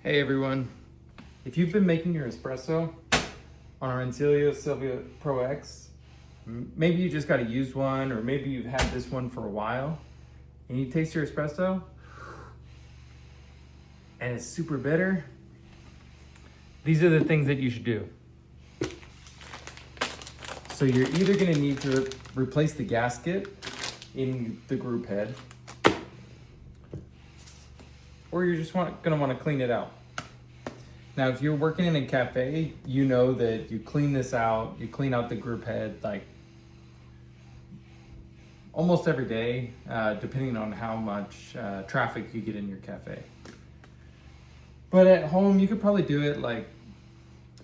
Hey everyone, if you've been making your espresso on our Ancilio Silvia Pro X, maybe you just got a used one, or maybe you've had this one for a while, and you taste your espresso, and it's super bitter, these are the things that you should do. So you're either gonna need to replace the gasket in the Grouphead, or you're just gonna wanna clean it out. Now, if you're working in a cafe, you know that you clean this out, you clean out the Grouphead like almost every day, depending on how much traffic you get in your cafe. But at home, you could probably do it like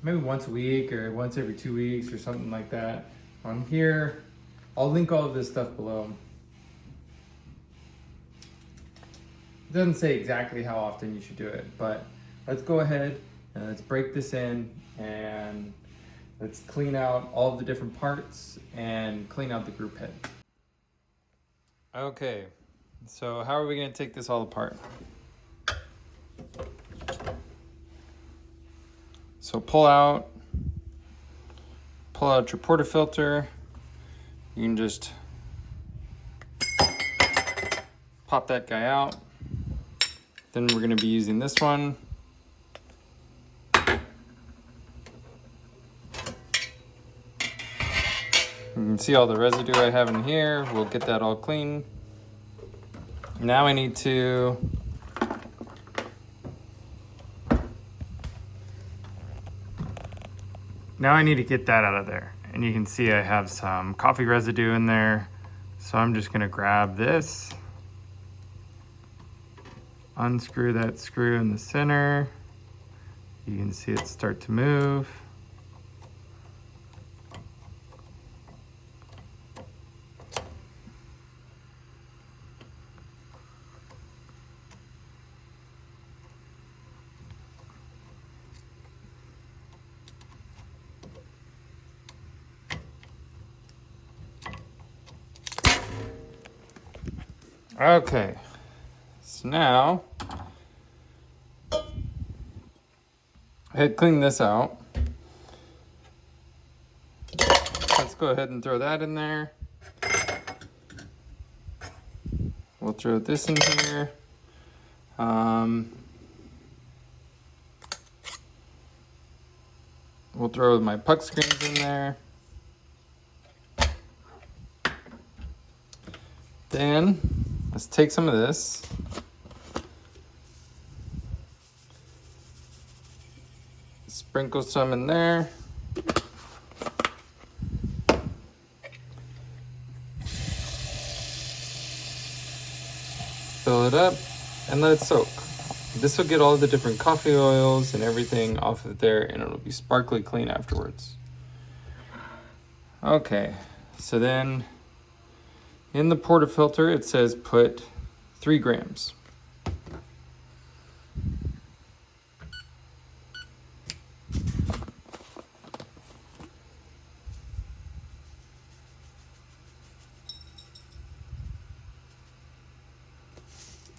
maybe once a week or once every 2 weeks or something like that. On here, I'll link all of this stuff below. It doesn't say exactly how often you should do it, but let's go ahead and let's break this in and let's clean out all of the different parts and clean out the Grouphead. Okay, so how are we going to take this all apart? So pull out your portafilter. You can just pop that guy out. Then we're going to be using this one. You can see all the residue I have in here. We'll get that all clean. Now I need to get that out of there. And you can see I have some coffee residue in there. So I'm just gonna grab this, unscrew that screw in the center. You can see it start to move. Okay, so now I had cleaned this out. Let's go ahead and throw that in there. We'll throw this in here. We'll throw my puck screens in there. Then let's take some of this. Sprinkle some in there. Fill it up and let it soak. This will get all the different coffee oils and everything off of there, and it'll be sparkly clean afterwards. Okay, so then in the portafilter, it says put 3 grams.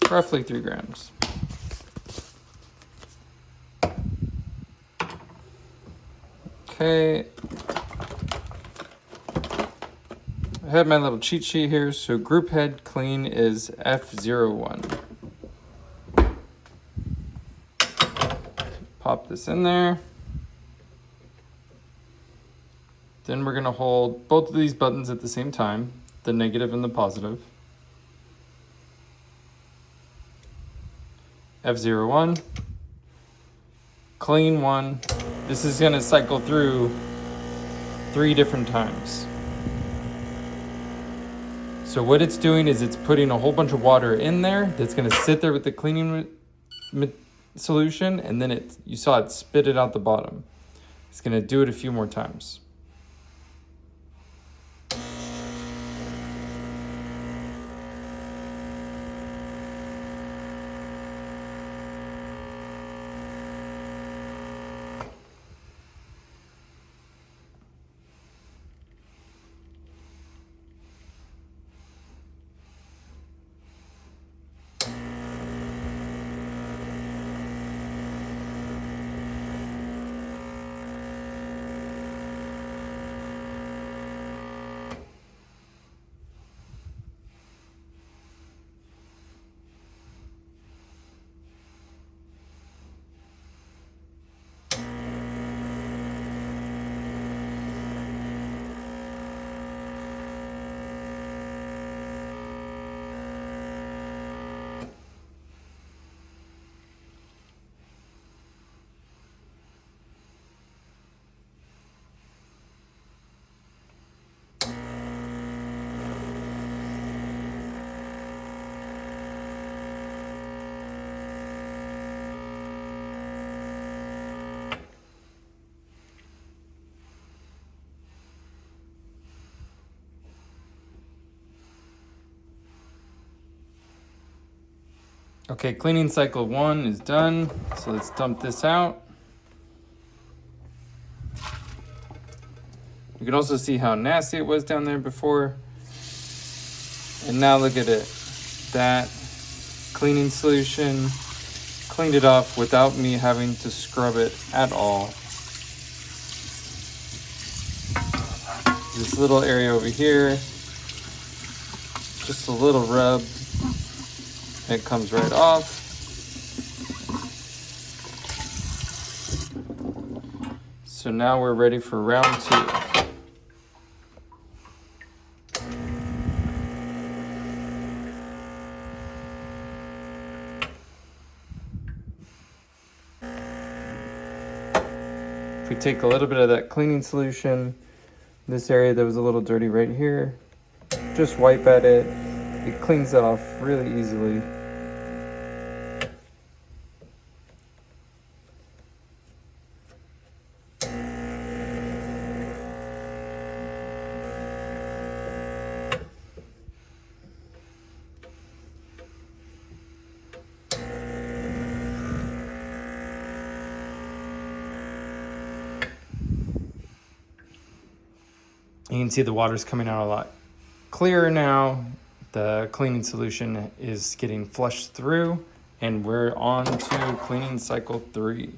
Roughly 3 grams. Okay. I have my little cheat sheet here. So Grouphead clean is F01. Pop this in there. Then we're gonna hold both of these buttons at the same time, the negative and the positive. F01, clean 1. This is gonna cycle through 3 different times. So what it's doing is it's putting a whole bunch of water in there that's gonna sit there with the cleaning solution, and then you saw it spit it out the bottom. It's gonna do it a few more times. Okay, cleaning cycle 1 is done. So let's dump this out. You can also see how nasty it was down there before. And now look at it. That cleaning solution cleaned it off without me having to scrub it at all. This little area over here, just a little rub, and it comes right off. So now we're ready for round 2. If we take a little bit of that cleaning solution, this area that was a little dirty right here, just wipe at it. It cleans it off really easily. You can see the water's coming out a lot clearer now. The cleaning solution is getting flushed through, and we're on to cleaning cycle 3.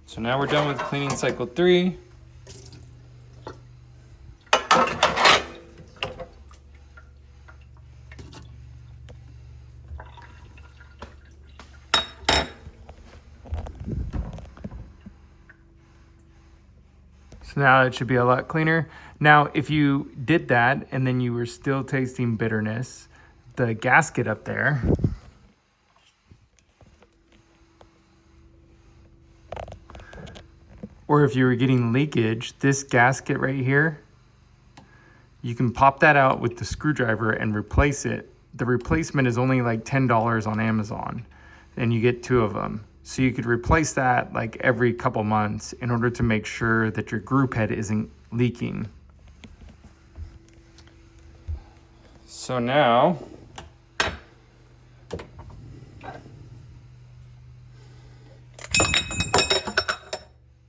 So now we're done with cleaning cycle 3. So now it should be a lot cleaner. Now, if you did that and then you were still tasting bitterness, the gasket up there, or if you were getting leakage, this gasket right here, you can pop that out with the screwdriver and replace it. The replacement is only like $10 on Amazon, and you get 2 of them. So you could replace that like every couple months in order to make sure that your group head isn't leaking. So now,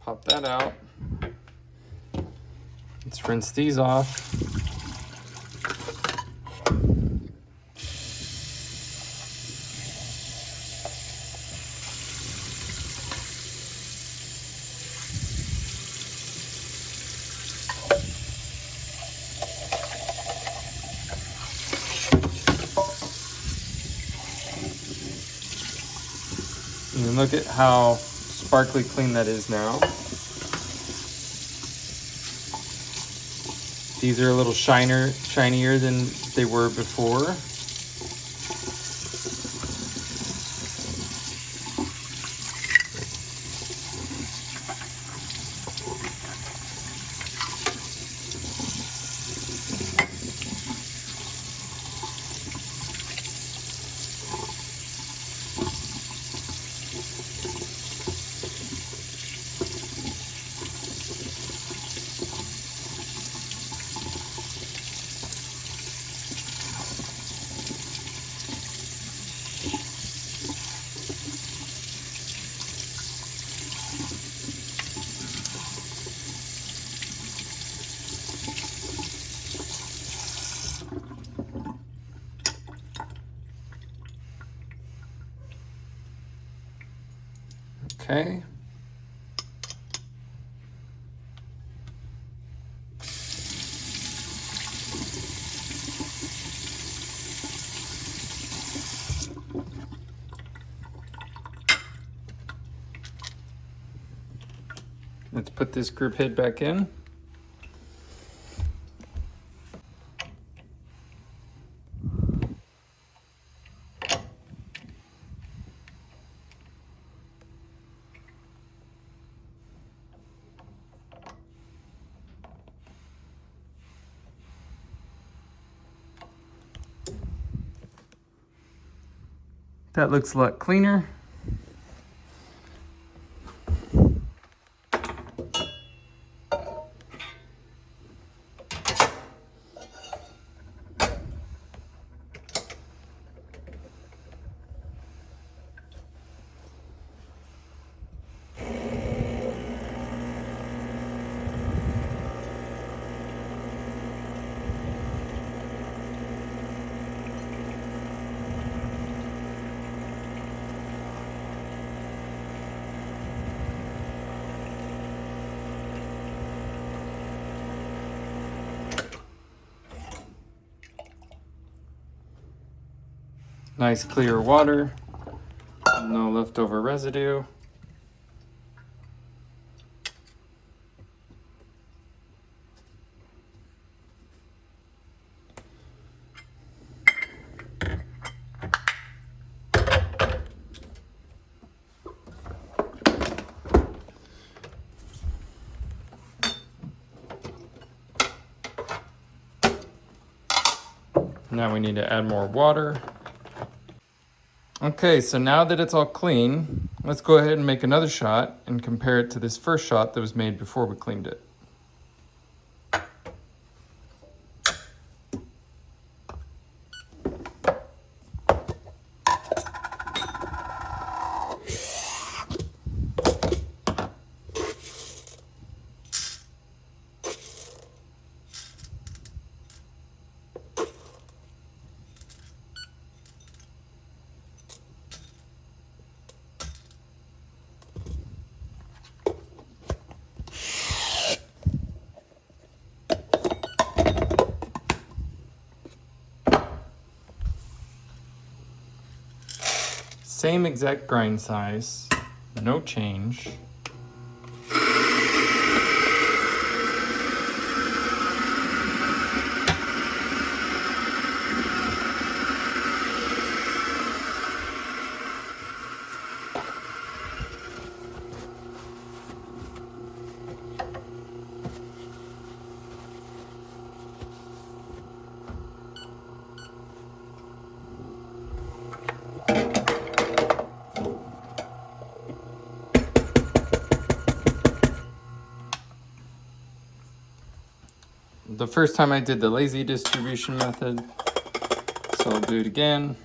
pop that out. Let's rinse these off. And look at how sparkly clean that is now. These are a little shinier than they were before. Okay. Let's put this group head back in. That looks a lot cleaner. Nice clear water, no leftover residue. Now we need to add more water. Okay, so now that it's all clean, let's go ahead and make another shot and compare it to this first shot that was made before we cleaned it. Same exact grind size, no change. The first time I did the lazy distribution method, so I'll do it again.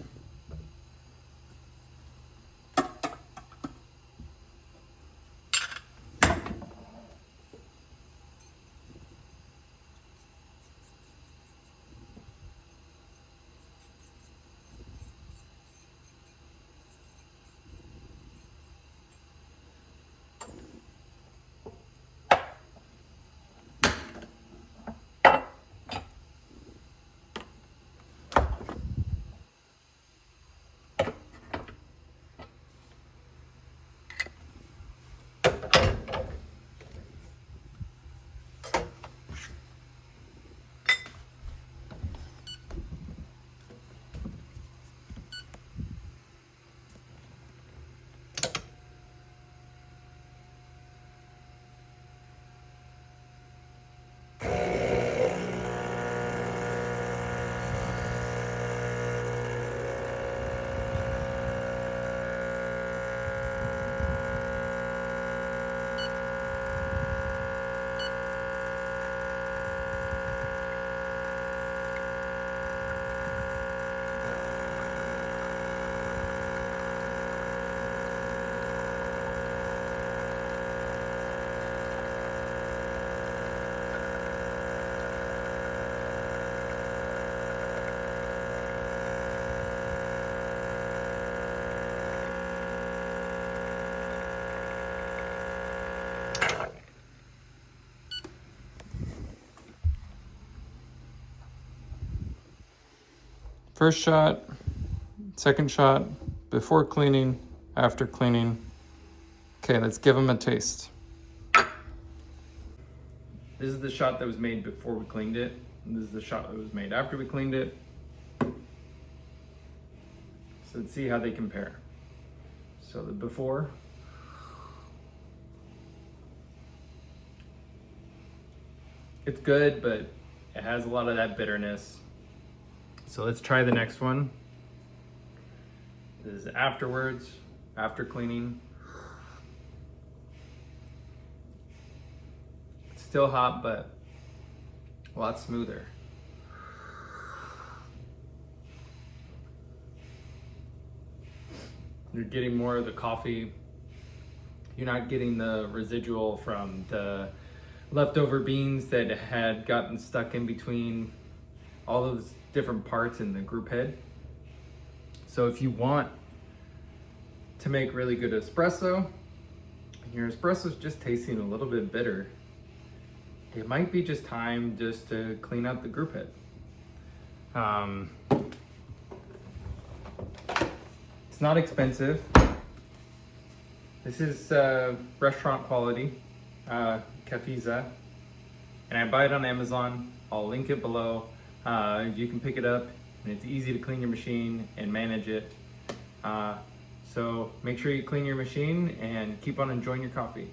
First shot, second shot, before cleaning, after cleaning. Okay, let's give them a taste. This is the shot that was made before we cleaned it. And this is the shot that was made after we cleaned it. So let's see how they compare. So the before. It's good, but it has a lot of that bitterness. So let's try the next one. This is afterwards, after cleaning. It's still hot, but a lot smoother. You're getting more of the coffee. You're not getting the residual from the leftover beans that had gotten stuck in between all those different parts in the Grouphead. So if you want to make really good espresso, and your espresso is just tasting a little bit bitter, it might be just time just to clean out the Grouphead. It's not expensive. This is restaurant quality, Cafiza, and I buy it on Amazon. I'll link it below. You can pick it up, and it's easy to clean your machine and manage it. So make sure you clean your machine and keep on enjoying your coffee.